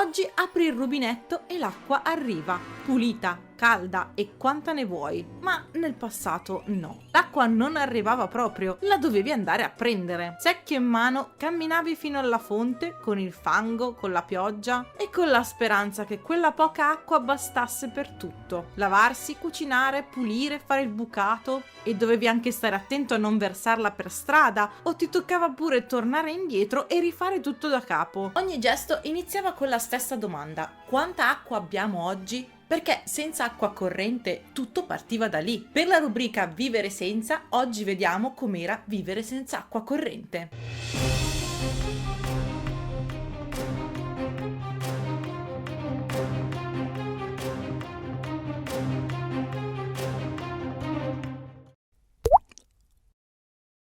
Oggi apri il rubinetto e l'acqua arriva, pulita, calda e quanta ne vuoi, ma nel passato no. L'acqua non arrivava proprio, la dovevi andare a prendere. Secchio in mano camminavi fino alla fonte con il fango, con la pioggia e con la speranza che quella poca acqua bastasse per tutto. Lavarsi, cucinare, pulire, fare il bucato, e dovevi anche stare attento a non versarla per strada o ti toccava pure tornare indietro e rifare tutto da capo. Ogni gesto iniziava con la stessa domanda: quanta acqua abbiamo oggi? Perché senza acqua corrente tutto partiva da lì. Per la rubrica Vivere senza, oggi vediamo com'era vivere senza acqua corrente.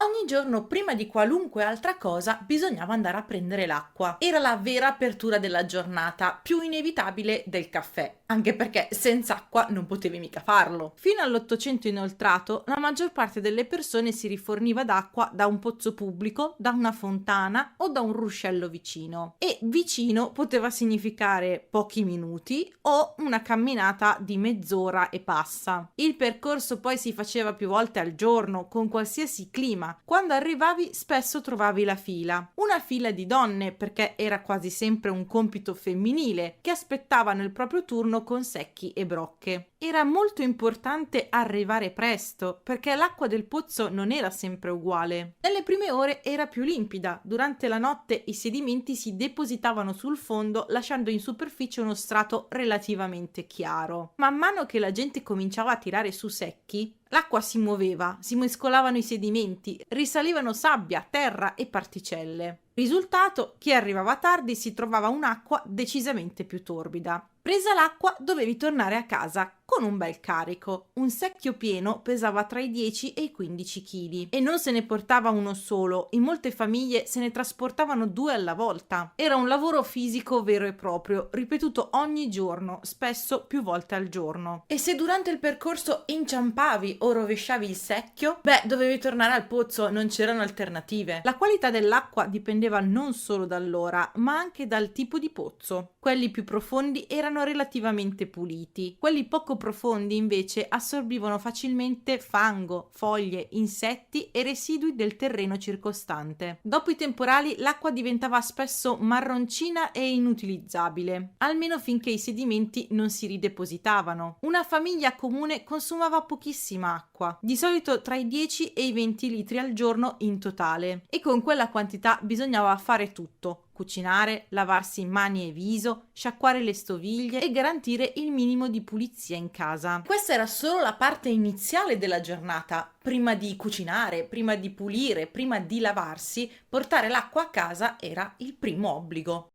Ogni giorno, prima di qualunque altra cosa, bisognava andare a prendere l'acqua. Era la vera apertura della giornata, più inevitabile del caffè, anche perché senza acqua non potevi mica farlo. Fino all'Ottocento inoltrato, la maggior parte delle persone si riforniva d'acqua da un pozzo pubblico, da una fontana o da un ruscello vicino. E vicino poteva significare pochi minuti o una camminata di mezz'ora e passa. Il percorso poi si faceva più volte al giorno, con qualsiasi clima. Quando arrivavi spesso trovavi una fila di donne, perché era quasi sempre un compito femminile, che aspettavano il proprio turno con secchi e brocche. Era molto importante arrivare presto, perché l'acqua del pozzo non era sempre uguale. Nelle prime ore era più limpida, durante la notte i sedimenti si depositavano sul fondo lasciando in superficie uno strato relativamente chiaro. Man mano che la gente cominciava a tirare su secchi, l'acqua si muoveva, si mescolavano i sedimenti, risalivano sabbia, terra e particelle. Risultato: chi arrivava tardi si trovava un'acqua decisamente più torbida. Presa l'acqua, dovevi tornare a casa con un bel carico. Un secchio pieno pesava tra i 10 e i 15 kg e non se ne portava uno solo, in molte famiglie se ne trasportavano 2 alla volta. Era un lavoro fisico vero e proprio, ripetuto ogni giorno, spesso più volte al giorno. E se durante il percorso inciampavi o rovesciavi il secchio, dovevi tornare al pozzo, non c'erano alternative. La qualità dell'acqua dipendeva non solo dall'ora, ma anche dal tipo di pozzo. Quelli più profondi erano relativamente puliti, quelli poco profondi invece assorbivano facilmente fango, foglie, insetti e residui del terreno circostante. Dopo i temporali l'acqua diventava spesso marroncina e inutilizzabile, almeno finché i sedimenti non si ridepositavano. Una famiglia comune consumava pochissima acqua, di solito tra i 10 e i 20 litri al giorno in totale, e con quella quantità bisognava fare tutto: cucinare, lavarsi mani e viso, sciacquare le stoviglie e garantire il minimo di pulizia in casa. Questa era solo la parte iniziale della giornata. Prima di cucinare, prima di pulire, prima di lavarsi, portare l'acqua a casa era il primo obbligo.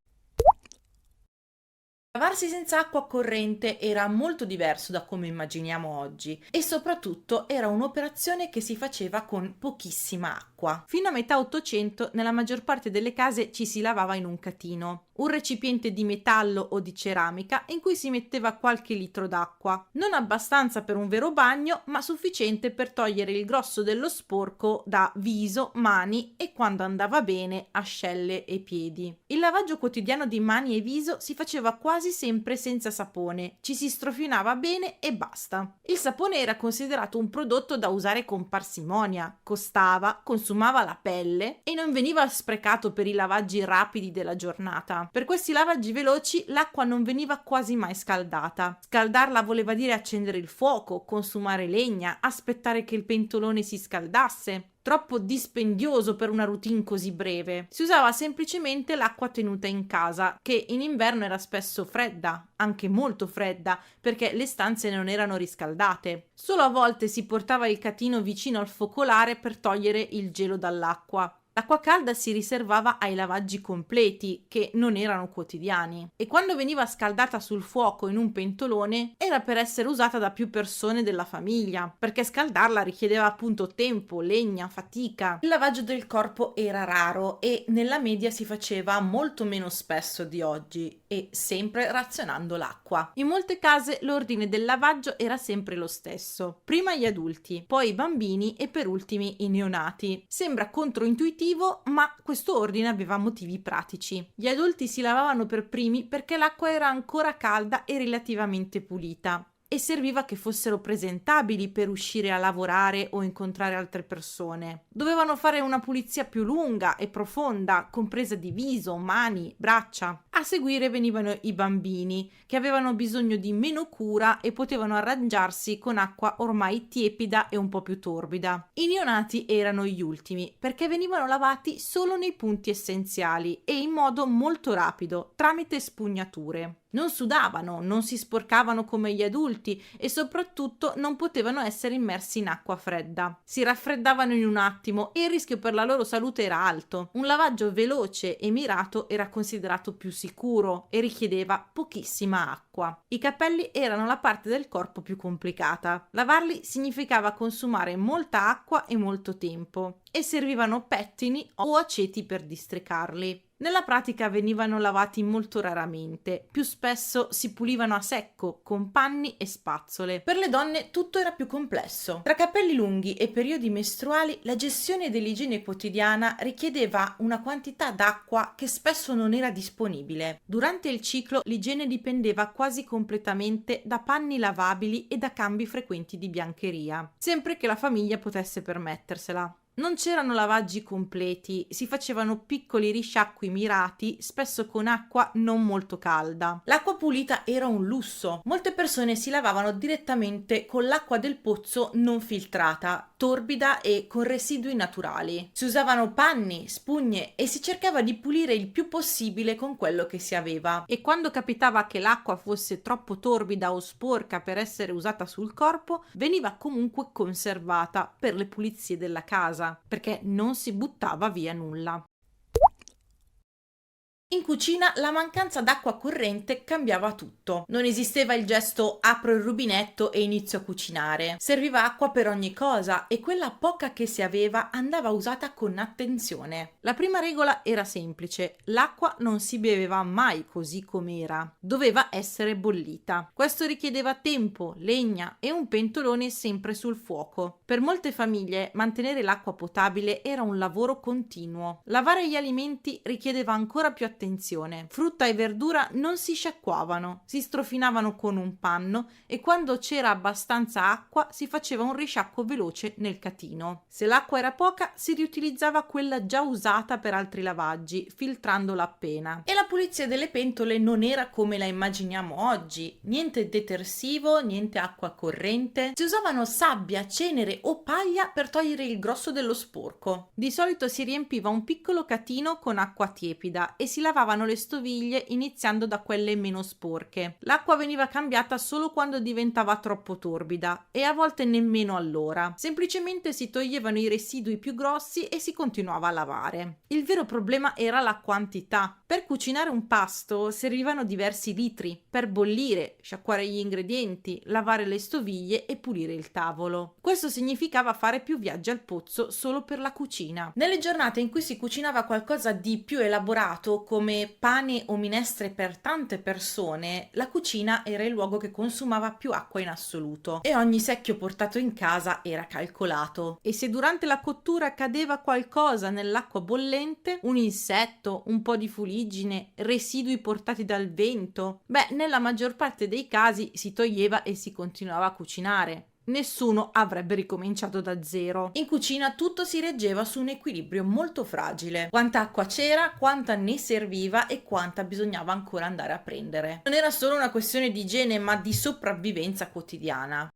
Lavarsi senza acqua corrente era molto diverso da come immaginiamo oggi e soprattutto era un'operazione che si faceva con pochissima acqua. Fino a metà Ottocento nella maggior parte delle case ci si lavava in un catino, un recipiente di metallo o di ceramica in cui si metteva qualche litro d'acqua, non abbastanza per un vero bagno, ma sufficiente per togliere il grosso dello sporco da viso, mani e, quando andava bene, ascelle e piedi. Il lavaggio quotidiano di mani e viso si faceva quasi sempre senza sapone, ci si strofinava bene e basta. Il sapone era considerato un prodotto da usare con parsimonia, costava, consumava la pelle e non veniva sprecato per i lavaggi rapidi della giornata. Per questi lavaggi veloci l'acqua non veniva quasi mai scaldata. Scaldarla voleva dire accendere il fuoco, consumare legna, aspettare che il pentolone si scaldasse. Troppo dispendioso per una routine così breve. Si usava semplicemente l'acqua tenuta in casa, che in inverno era spesso fredda, anche molto fredda, perché le stanze non erano riscaldate. Solo a volte si portava il catino vicino al focolare per togliere il gelo dall'acqua. L'acqua calda si riservava ai lavaggi completi, che non erano quotidiani, e quando veniva scaldata sul fuoco in un pentolone era per essere usata da più persone della famiglia, perché scaldarla richiedeva appunto tempo, legna, fatica. Il lavaggio del corpo era raro e nella media si faceva molto meno spesso di oggi e sempre razionando l'acqua. In molte case l'ordine del lavaggio era sempre lo stesso: prima gli adulti, poi i bambini e per ultimi i neonati. Sembra controintuitivo, motivo, ma questo ordine aveva motivi pratici. Gli adulti si lavavano per primi perché l'acqua era ancora calda e relativamente pulita, e serviva che fossero presentabili per uscire a lavorare o incontrare altre persone. Dovevano fare una pulizia più lunga e profonda, compresa di viso, mani, braccia. A seguire venivano i bambini, che avevano bisogno di meno cura e potevano arrangiarsi con acqua ormai tiepida e un po' più torbida. I neonati erano gli ultimi, perché venivano lavati solo nei punti essenziali e in modo molto rapido, tramite spugnature. Non sudavano, non si sporcavano come gli adulti e soprattutto non potevano essere immersi in acqua fredda. Si raffreddavano in un attimo e il rischio per la loro salute era alto. Un lavaggio veloce e mirato era considerato più sicuro e richiedeva pochissima acqua. I capelli erano la parte del corpo più complicata. Lavarli significava consumare molta acqua e molto tempo, e servivano pettini o aceti per districarli. Nella pratica venivano lavati molto raramente, più spesso si pulivano a secco con panni e spazzole. Per le donne tutto era più complesso. Tra capelli lunghi e periodi mestruali la gestione dell'igiene quotidiana richiedeva una quantità d'acqua che spesso non era disponibile. Durante il ciclo l'igiene dipendeva quasi completamente da panni lavabili e da cambi frequenti di biancheria, sempre che la famiglia potesse permettersela. Non c'erano lavaggi completi, si facevano piccoli risciacqui mirati, spesso con acqua non molto calda. L'acqua pulita era un lusso. Molte persone si lavavano direttamente con l'acqua del pozzo non filtrata, torbida e con residui naturali. Si usavano panni, spugne e si cercava di pulire il più possibile con quello che si aveva. E quando capitava che l'acqua fosse troppo torbida o sporca per essere usata sul corpo, veniva comunque conservata per le pulizie della casa, perché non si buttava via nulla. In cucina la mancanza d'acqua corrente cambiava tutto. Non esisteva il gesto apro il rubinetto e inizio a cucinare. Serviva acqua per ogni cosa e quella poca che si aveva andava usata con attenzione. La prima regola era semplice: l'acqua non si beveva mai così com'era. Doveva essere bollita. Questo richiedeva tempo, legna e un pentolone sempre sul fuoco. Per molte famiglie mantenere l'acqua potabile era un lavoro continuo. Lavare gli alimenti richiedeva ancora più attenzione. Frutta e verdura non si sciacquavano, si strofinavano con un panno e quando c'era abbastanza acqua si faceva un risciacquo veloce nel catino. Se l'acqua era poca si riutilizzava quella già usata per altri lavaggi, filtrandola appena. E la pulizia delle pentole non era come la immaginiamo oggi: niente detersivo, niente acqua corrente. Si usavano sabbia, cenere o paglia per togliere il grosso dello sporco. Di solito si riempiva un piccolo catino con acqua tiepida e si lavavano le stoviglie iniziando da quelle meno sporche. L'acqua veniva cambiata solo quando diventava troppo torbida e a volte nemmeno allora. Semplicemente si toglievano i residui più grossi e si continuava a lavare. Il vero problema era la quantità. Per cucinare un pasto servivano diversi litri per bollire, sciacquare gli ingredienti, lavare le stoviglie e pulire il tavolo. Questo significava fare più viaggi al pozzo solo per la cucina. Nelle giornate in cui si cucinava qualcosa di più elaborato, come pane o minestre per tante persone, la cucina era il luogo che consumava più acqua in assoluto e ogni secchio portato in casa era calcolato. E se durante la cottura cadeva qualcosa nell'acqua bollente, un insetto, un po' di fuliggine, residui portati dal vento, nella maggior parte dei casi si toglieva e si continuava a cucinare. Nessuno avrebbe ricominciato da zero. In cucina tutto si reggeva su un equilibrio molto fragile. Quanta acqua c'era, quanta ne serviva e quanta bisognava ancora andare a prendere. Non era solo una questione di igiene, ma di sopravvivenza quotidiana.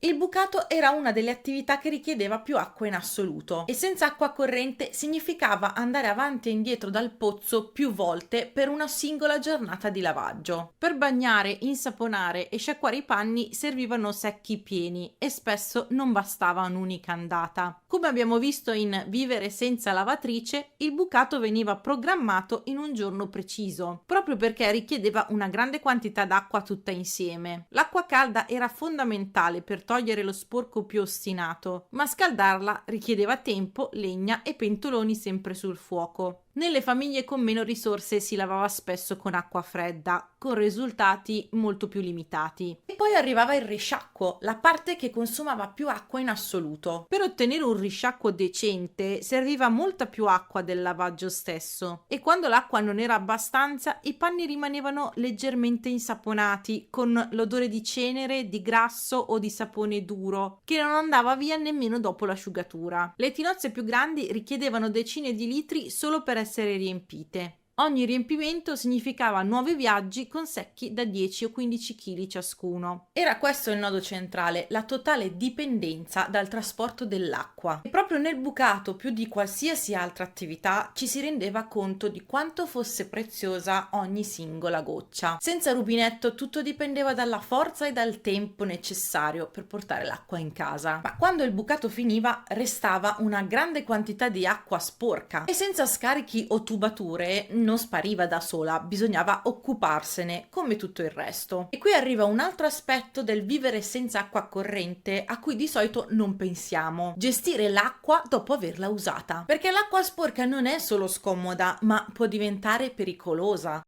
Il bucato era una delle attività che richiedeva più acqua in assoluto e senza acqua corrente significava andare avanti e indietro dal pozzo più volte per una singola giornata di lavaggio. Per bagnare, insaponare e sciacquare i panni servivano secchi pieni e spesso non bastava un'unica andata. Come abbiamo visto in Vivere senza lavatrice, il bucato veniva programmato in un giorno preciso, proprio perché richiedeva una grande quantità d'acqua tutta insieme. L'acqua calda era fondamentale per togliere lo sporco più ostinato, ma scaldarla richiedeva tempo, legna e pentoloni sempre sul fuoco. Nelle famiglie con meno risorse si lavava spesso con acqua fredda, con risultati molto più limitati. E poi arrivava il risciacquo, la parte che consumava più acqua in assoluto. Per ottenere un risciacquo decente serviva molta più acqua del lavaggio stesso, e quando l'acqua non era abbastanza i panni rimanevano leggermente insaponati, con l'odore di cenere, di grasso o di sapone duro, che non andava via nemmeno dopo l'asciugatura. Le tinozze più grandi richiedevano decine di litri solo per essere riempite. Ogni riempimento significava nuovi viaggi con secchi da 10 o 15 kg ciascuno. Era questo il nodo centrale, la totale dipendenza dal trasporto dell'acqua. E proprio nel bucato, più di qualsiasi altra attività, ci si rendeva conto di quanto fosse preziosa ogni singola goccia. Senza rubinetto tutto dipendeva dalla forza e dal tempo necessario per portare l'acqua in casa. Ma quando il bucato finiva, restava una grande quantità di acqua sporca e senza scarichi o tubature non spariva da sola, bisognava occuparsene come tutto il resto. E qui arriva un altro aspetto del vivere senza acqua corrente a cui di solito non pensiamo: gestire l'acqua dopo averla usata. Perché l'acqua sporca non è solo scomoda, ma può diventare pericolosa.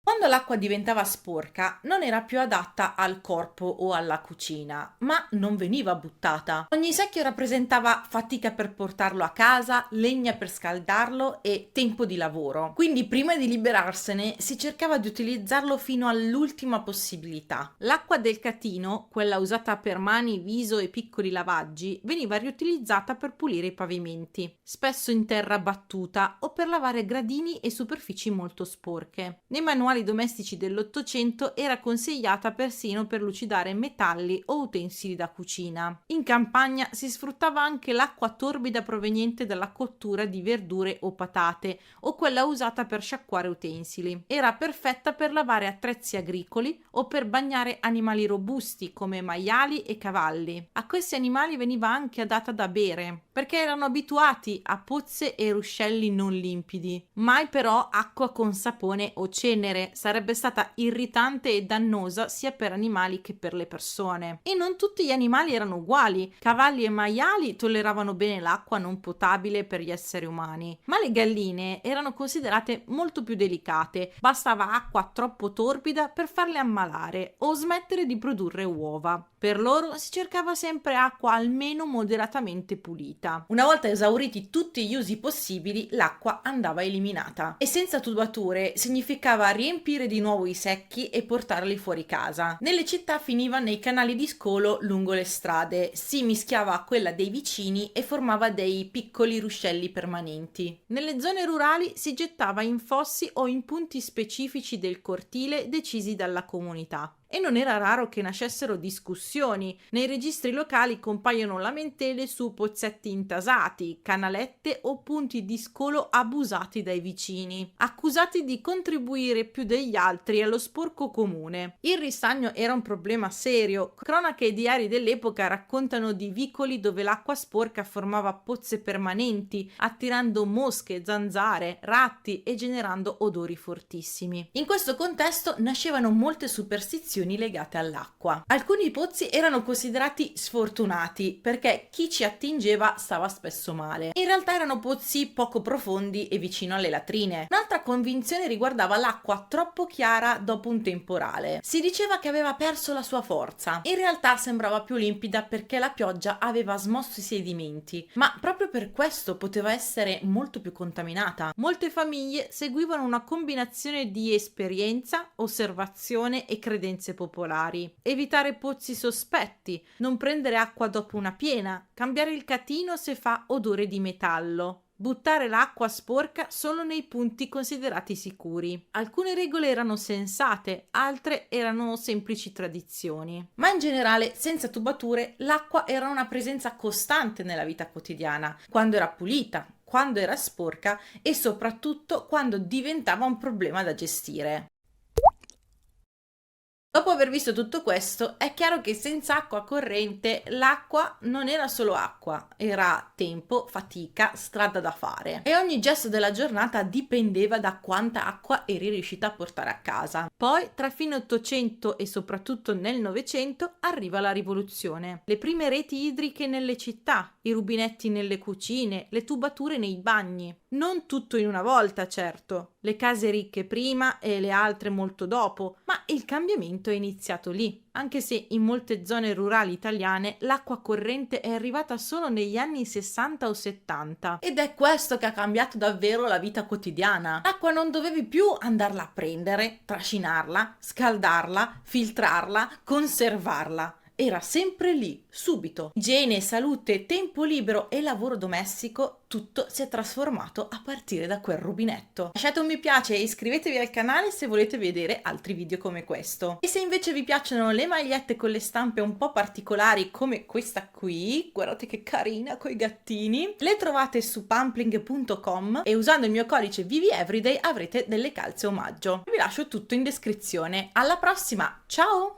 Quando l'acqua diventava sporca, non era più adatta al corpo o alla cucina, ma non veniva buttata. Ogni secchio rappresentava fatica per portarlo a casa, legna per scaldarlo e tempo di lavoro. Quindi prima di liberarsene si cercava di utilizzarlo fino all'ultima possibilità. L'acqua del catino, quella usata per mani, viso e piccoli lavaggi, veniva riutilizzata per pulire i pavimenti, spesso in terra battuta o per lavare gradini e superfici molto sporche. Nei manuali domestici dell'Ottocento era consigliata persino per lucidare metalli o utensili da cucina. In campagna si sfruttava anche l'acqua torbida proveniente dalla cottura di verdure o patate, o quella usata per sciacquare utensili. Era perfetta per lavare attrezzi agricoli o per bagnare animali robusti come maiali e cavalli. A questi animali veniva anche data da bere, perché erano abituati a pozze e ruscelli non limpidi. Mai però acqua con sapone o cenere, sarebbe stata irritante e dannosa sia per animali che per le persone. E non tutti gli animali erano uguali. Cavalli e maiali tolleravano bene l'acqua non potabile per gli esseri umani, ma le galline erano considerate molto più delicate. Bastava acqua troppo torbida per farle ammalare o smettere di produrre uova. Per loro si cercava sempre acqua almeno moderatamente pulita. Una volta esauriti tutti gli usi possibili, l'acqua andava eliminata. E senza tubature significava riempire di nuovo i secchi e portarli fuori casa. Nelle città finiva nei canali di scolo lungo le strade, si mischiava a quella dei vicini e formava dei piccoli ruscelli permanenti. Nelle zone rurali si gettava in fossi o in punti specifici del cortile decisi dalla comunità. E non era raro che nascessero discussioni. Nei registri locali compaiono lamentele su pozzetti intasati, canalette o punti di scolo abusati dai vicini, accusati di contribuire più degli altri allo sporco comune. Il ristagno era un problema serio. Cronache e diari dell'epoca raccontano di vicoli dove l'acqua sporca formava pozze permanenti, attirando mosche, zanzare, ratti e generando odori fortissimi. In questo contesto nascevano molte superstizioni legate all'acqua. Alcuni pozzi erano considerati sfortunati perché chi ci attingeva stava spesso male. In realtà erano pozzi poco profondi e vicino alle latrine. Un'altra convinzione riguardava l'acqua troppo chiara dopo un temporale. Si diceva che aveva perso la sua forza. In realtà sembrava più limpida perché la pioggia aveva smosso i sedimenti, ma proprio per questo poteva essere molto più contaminata. Molte famiglie seguivano una combinazione di esperienza, osservazione e credenze popolari. Evitare pozzi sospetti, non prendere acqua dopo una piena, cambiare il catino se fa odore di metallo, buttare l'acqua sporca solo nei punti considerati sicuri. Alcune regole erano sensate, altre erano semplici tradizioni. Ma in generale, senza tubature, l'acqua era una presenza costante nella vita quotidiana, quando era pulita, quando era sporca e soprattutto quando diventava un problema da gestire. Dopo aver visto tutto questo, è chiaro che senza acqua corrente l'acqua non era solo acqua, era tempo, fatica, strada da fare. E ogni gesto della giornata dipendeva da quanta acqua eri riuscita a portare a casa. Poi, tra fine 800 e soprattutto nel Novecento, arriva la rivoluzione. Le prime reti idriche nelle città, i rubinetti nelle cucine, le tubature nei bagni. Non tutto in una volta, certo. Le case ricche prima e le altre molto dopo, ma il cambiamento è iniziato lì, anche se in molte zone rurali italiane l'acqua corrente è arrivata solo negli anni 60 o 70. Ed è questo che ha cambiato davvero la vita quotidiana. L'acqua non dovevi più andarla a prendere, trascinarla, scaldarla, filtrarla, conservarla. Era sempre lì, subito. Igiene, salute, tempo libero e lavoro domestico, tutto si è trasformato a partire da quel rubinetto. Lasciate un mi piace e iscrivetevi al canale se volete vedere altri video come questo. E se invece vi piacciono le magliette con le stampe un po' particolari come questa qui, guardate che carina coi gattini, le trovate su pumpling.com e usando il mio codice VVEveryday avrete delle calze omaggio. Vi lascio tutto in descrizione. Alla prossima, ciao!